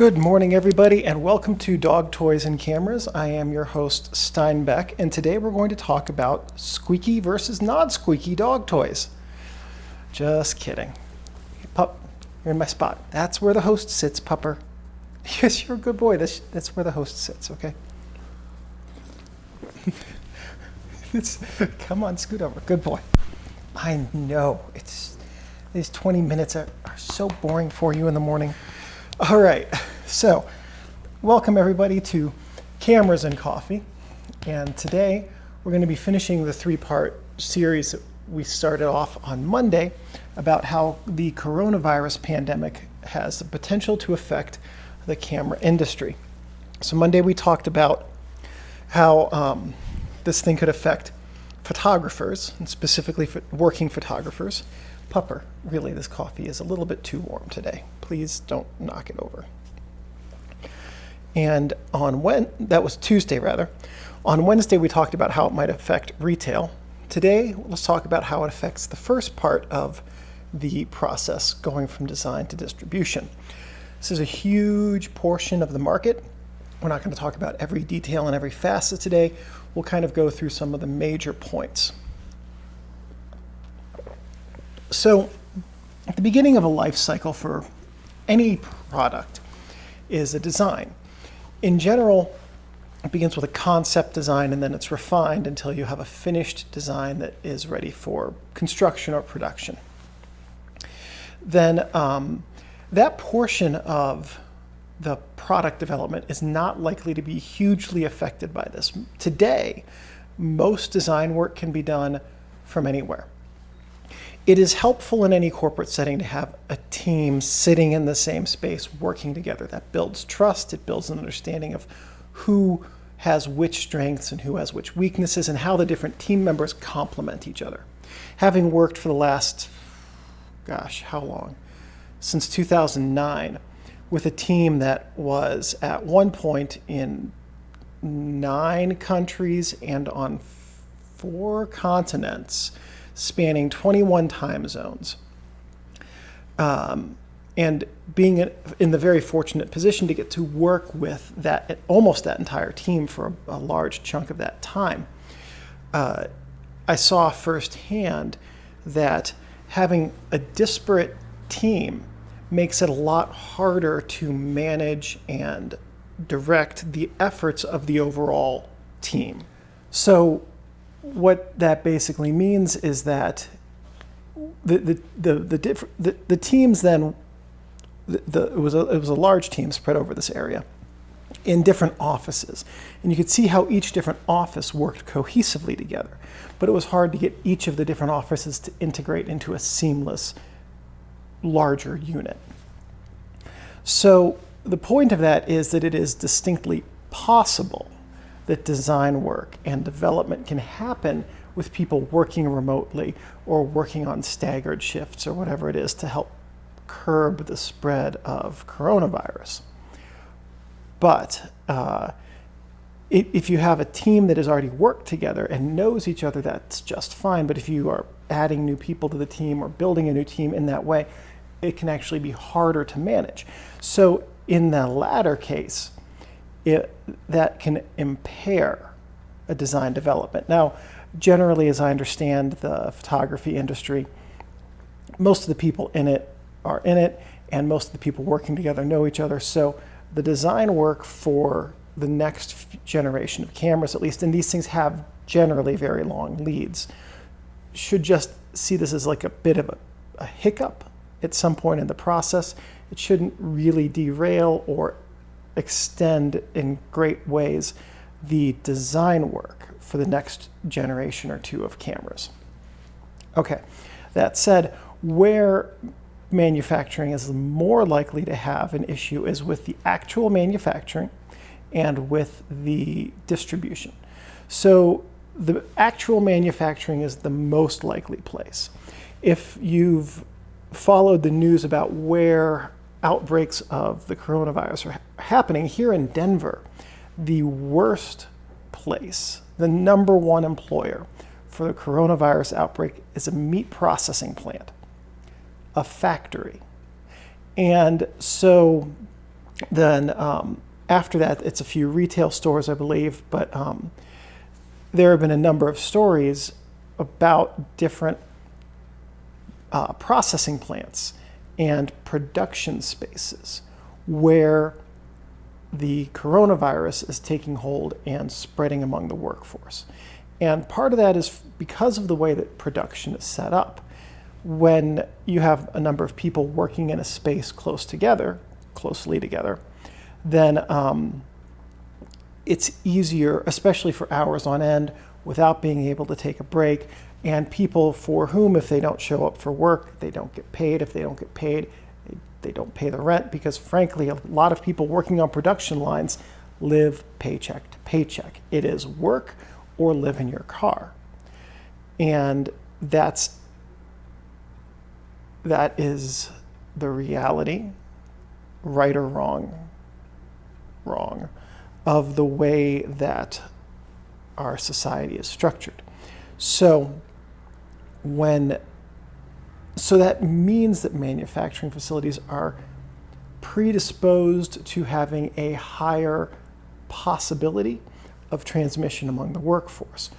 Good morning, everybody, and welcome to Dog Toys and Cameras. I am your host, Steinbeck, and today we're going to talk about squeaky versus non-squeaky dog toys. Just kidding. Hey, pup, you're in my spot. That's where the host sits, pupper. Yes, you're a good boy. That's where the host sits, okay? Come on, scoot over. Good boy. I know. These 20 minutes are so boring for you in the morning. All right, so welcome everybody to Cameras and Coffee. And today we're going to be finishing the three-part series that we started off on Monday about how the coronavirus pandemic has the potential to affect the camera industry. So Monday we talked about how this thing could affect photographers, and specifically working photographers. Pupper, really, this coffee is a little bit too warm today. Please don't knock it over. And that was Tuesday, rather. On Wednesday, we talked about how it might affect retail. Today, let's talk about how it affects the first part of the process, going from design to distribution. This is a huge portion of the market. We're not going to talk about every detail and every facet today. We'll kind of go through some of the major points. So, at the beginning of a life cycle for any product is a design. In general, it begins with a concept design and then it's refined until you have a finished design that is ready for construction or production. Then that portion of the product development is not likely to be hugely affected by this. Today, most design work can be done from anywhere. It is helpful in any corporate setting to have a team sitting in the same space working together. That builds trust, it builds an understanding of who has which strengths and who has which weaknesses and how the different team members complement each other. Having worked for the last, how long? Since 2009, with a team that was at one point in 9 countries and on 4 continents, spanning 21 time zones, and being in the very fortunate position to get to work with almost that entire team for a large chunk of that time. I saw firsthand that having a disparate team makes it a lot harder to manage and direct the efforts of the overall team. So what that basically means is that the teams then, it was a large team spread over this area in different offices. And you could see how each different office worked cohesively together. But it was hard to get each of the different offices to integrate into a seamless, larger unit. So the point of that is that it is distinctly possible that design work and development can happen with people working remotely or working on staggered shifts or whatever it is to help curb the spread of coronavirus. But if you have a team that has already worked together and knows each other, that's just fine. But if you are adding new people to the team or building a new team in that way, it can actually be harder to manage. So in the latter case, that can impair a design development. Now, generally, as I understand the photography industry, most of the people in it are in it, and most of the people working together know each other. So the design work for the next generation of cameras, at least, and these things have generally very long leads, should just see this as like a bit of a hiccup at some point in the process. It shouldn't really derail or extend in great ways the design work for the next generation or two of cameras. Okay, that said, where manufacturing is more likely to have an issue is with the actual manufacturing and with the distribution. So the actual manufacturing is the most likely place. If you've followed the news about where outbreaks of the coronavirus are happening, here in Denver, the worst place, the number one employer for the coronavirus outbreak is a meat processing plant, a factory. And so Then after that, it's a few retail stores, I believe, but there have been a number of stories about different processing plants and production spaces where the coronavirus is taking hold and spreading among the workforce. And part of that is because of the way that production is set up. When you have a number of people working in a space closely together, then it's easier, especially for hours on end, without being able to take a break. And people for whom, if they don't show up for work, they don't get paid. If they don't get paid, they don't pay the rent, because frankly, a lot of people working on production lines live paycheck to paycheck. It is work or live in your car. And that is the reality, right or wrong, of the way that our society is structured. So that means that manufacturing facilities are predisposed to having a higher possibility of transmission among the workforce.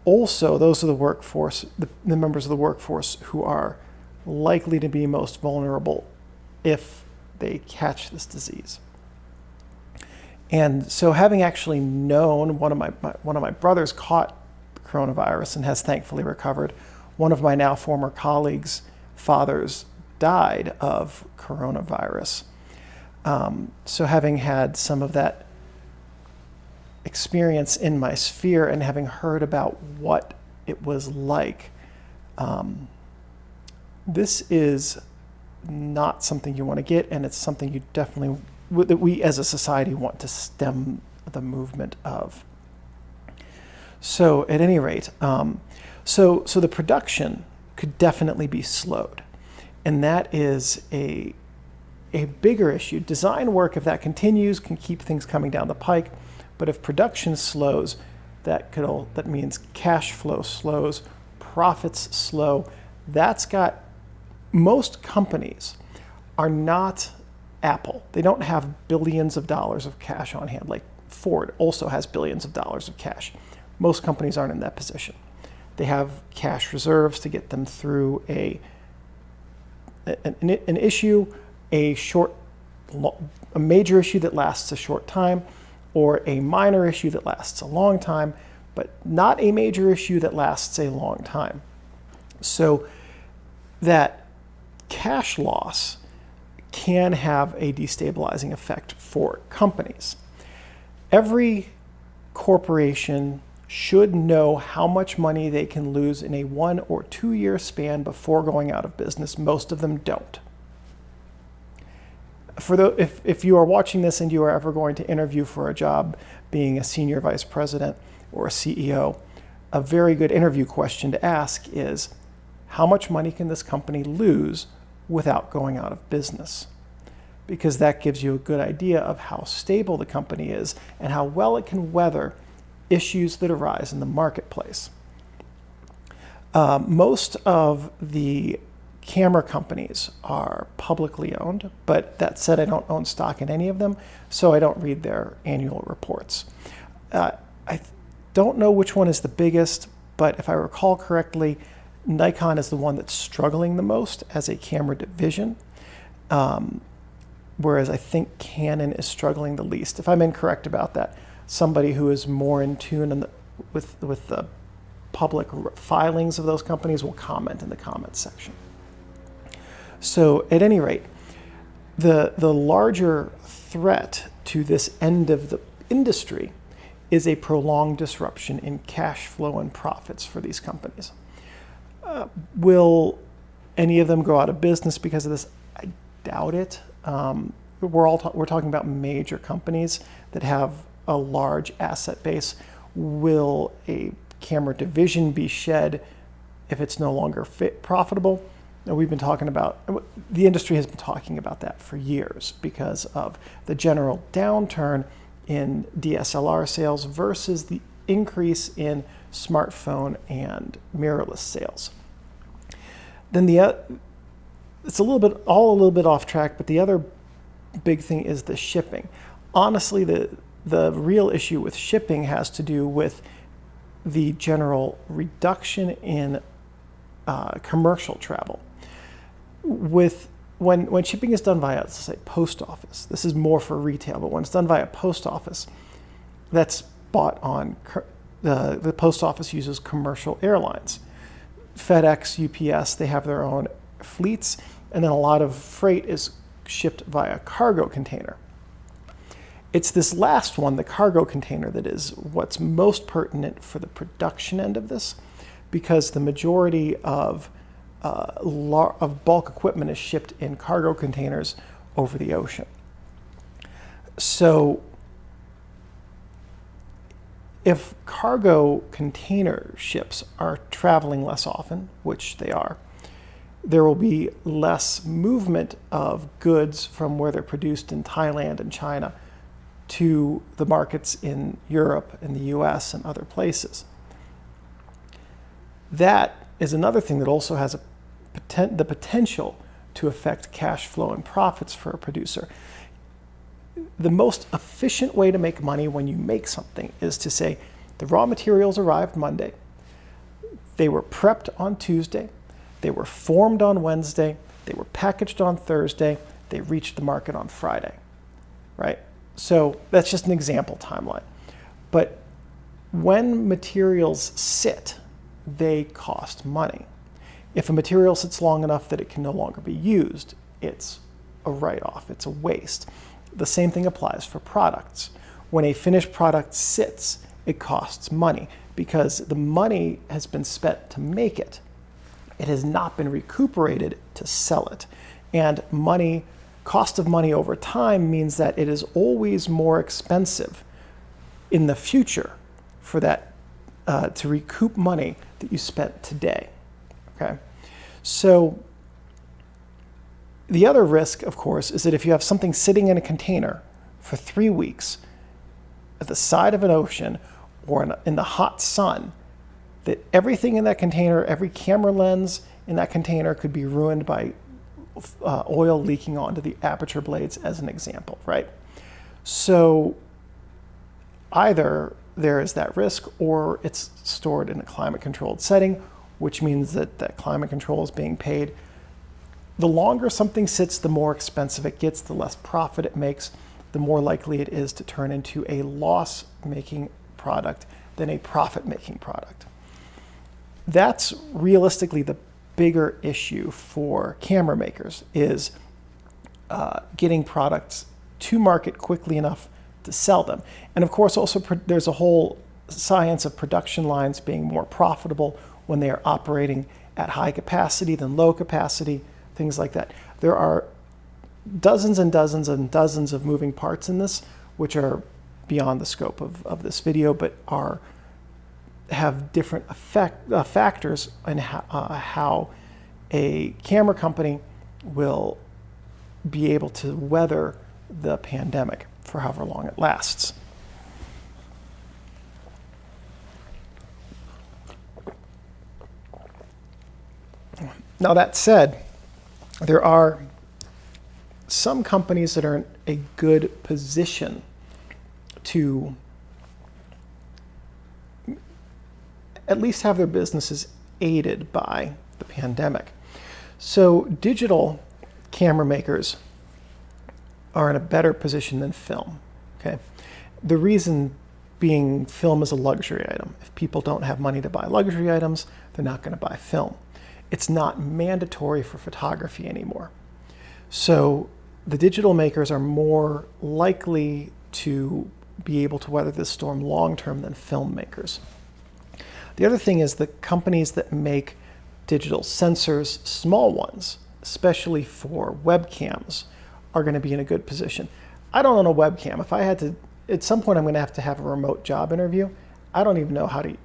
Also, those are the members of the workforce who are likely to be most vulnerable if they catch this disease. And so, having actually known one of my brothers caught coronavirus and has thankfully recovered, one of my now former colleagues' fathers died of coronavirus. So having had some of that experience in my sphere and having heard about what it was like, this is not something you want to get, and it's something you definitely, that we as a society want to stem the movement of. So at any rate, so the production could definitely be slowed. And that is a bigger issue. Design work, if that continues, can keep things coming down the pike. But if production slows, that means cash flow slows, profits slow. Most companies are not Apple. They don't have billions of dollars of cash on hand. Like Ford also has billions of dollars of cash. Most companies aren't in that position. They have cash reserves to get them through an issue, a major issue that lasts a short time, or a minor issue that lasts a long time, but not a major issue that lasts a long time. So that cash loss can have a destabilizing effect for companies. Every corporation should know how much money they can lose in a 1 or 2 year span before going out of business. Most of them don't. If you are watching this and you are ever going to interview for a job being a senior vice president or a CEO, a very good interview question to ask is, how much money can this company lose without going out of business? Because that gives you a good idea of how stable the company is and how well it can weather issues that arise in the marketplace. Most of the camera companies are publicly owned, but that said, I don't own stock in any of them, so I don't read their annual reports. I don't know which one is the biggest, but if I recall correctly, Nikon is the one that's struggling the most as a camera division, whereas I think Canon is struggling the least. If I'm incorrect about that, somebody who is more in tune with the public filings of those companies will comment in the comments section. So at any rate, the larger threat to this end of the industry is a prolonged disruption in cash flow and profits for these companies. Will any of them go out of business because of this? I doubt it. We're talking about major companies that have a large asset base. Will a camera division be shed if it's no longer profitable? We've been talking about, the industry has been talking about that for years because of the general downturn in DSLR sales versus the increase in smartphone and mirrorless sales. Then it's a little bit off track, but the other big thing is the shipping. Honestly, the real issue with shipping has to do with the general reduction in commercial travel. When shipping is done via, let's say, post office, this is more for retail, but when it's done via post office, that's bought on, the post office uses commercial airlines. FedEx, UPS, they have their own fleets, and then a lot of freight is shipped via cargo container. It's this last one, the cargo container, that is what's most pertinent for the production end of this, because the majority of bulk equipment is shipped in cargo containers over the ocean. So if cargo container ships are traveling less often, which they are, there will be less movement of goods from where they're produced in Thailand and China to the markets in Europe and the US and other places. That is another thing that also has the potential to affect cash flow and profits for a producer. The most efficient way to make money when you make something is to say, the raw materials arrived Monday, they were prepped on Tuesday, they were formed on Wednesday, they were packaged on Thursday, they reached the market on Friday, right? So that's just an example timeline. But when materials sit, they cost money. If a material sits long enough that it can no longer be used, it's a write-off, it's a waste. The same thing applies for products. When a finished product sits, it costs money because the money has been spent to make it. It has not been recuperated to sell it. And cost of money over time means that it is always more expensive in the future for that to recoup money that you spent today. Okay, so the other risk, of course, is that if you have something sitting in a container for 3 weeks at the side of an ocean or in the hot sun, that everything in that container, every camera lens in that container could be ruined by oil leaking onto the aperture blades, as an example, right? So either there is that risk or it's stored in a climate-controlled setting, which means that that climate control is being paid. The longer something sits, the more expensive it gets, the less profit it makes, the more likely it is to turn into a loss-making product than a profit-making product. That's realistically the bigger issue for camera makers, is getting products to market quickly enough to sell them. And of course, also there's a whole science of production lines being more profitable when they are operating at high capacity than low capacity, things like that. There are dozens and dozens and dozens of moving parts in this, which are beyond the scope of this video, but have different factors in how a camera company will be able to weather the pandemic for however long it lasts. Now, that said, there are some companies that are in a good position to at least have their businesses aided by the pandemic. So digital camera makers are in a better position than film, okay? The reason being, film is a luxury item. If people don't have money to buy luxury items, they're not going to buy film. It's not mandatory for photography anymore. So the digital makers are more likely to be able to weather this storm long-term than filmmakers. The other thing is the companies that make digital sensors, small ones, especially for webcams, are going to be in a good position. I don't own a webcam. If I had to, at some point I'm going to have a remote job interview. I don't even know how to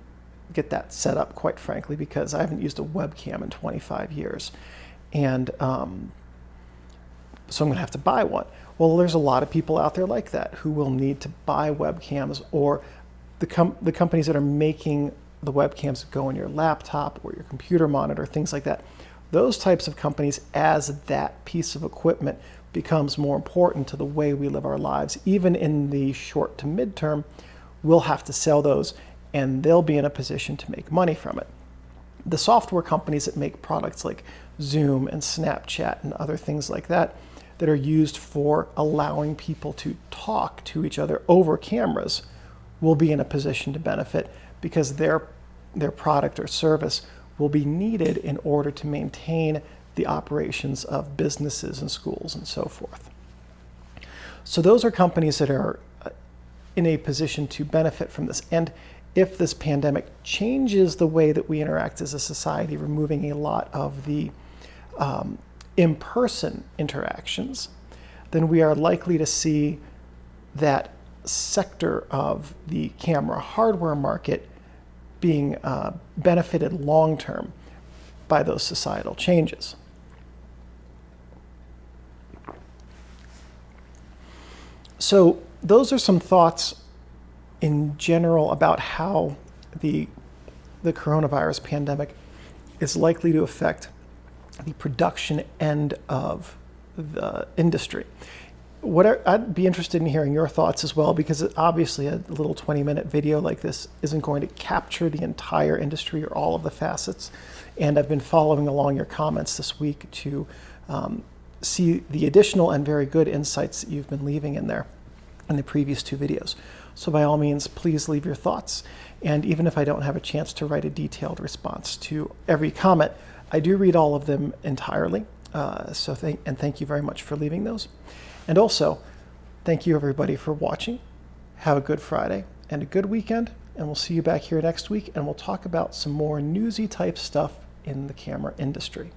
get that set up, quite frankly, because I haven't used a webcam in 25 years. And so I'm going to have to buy one. Well, there's a lot of people out there like that who will need to buy webcams, or the companies that are making the webcams that go on your laptop or your computer monitor, things like that. Those types of companies, as that piece of equipment becomes more important to the way we live our lives, even in the short to midterm, we'll have to sell those and they'll be in a position to make money from it. The software companies that make products like Zoom and Snapchat and other things like that that are used for allowing people to talk to each other over cameras will be in a position to benefit because their product or service will be needed in order to maintain the operations of businesses and schools and so forth. So those are companies that are in a position to benefit from this. And if this pandemic changes the way that we interact as a society, removing a lot of the in-person interactions, then we are likely to see that sector of the camera hardware market being benefited long-term by those societal changes. So those are some thoughts in general about how the coronavirus pandemic is likely to affect the production end of the industry. I'd be interested in hearing your thoughts as well, because obviously a little 20-minute video like this isn't going to capture the entire industry or all of the facets. And I've been following along your comments this week to see the additional and very good insights that you've been leaving in there in the previous two videos. So by all means, please leave your thoughts. And even if I don't have a chance to write a detailed response to every comment, I do read all of them entirely. Thank you very much for leaving those. And also, thank you everybody for watching. Have a good Friday and a good weekend. And we'll see you back here next week, and we'll talk about some more newsy type stuff in the camera industry.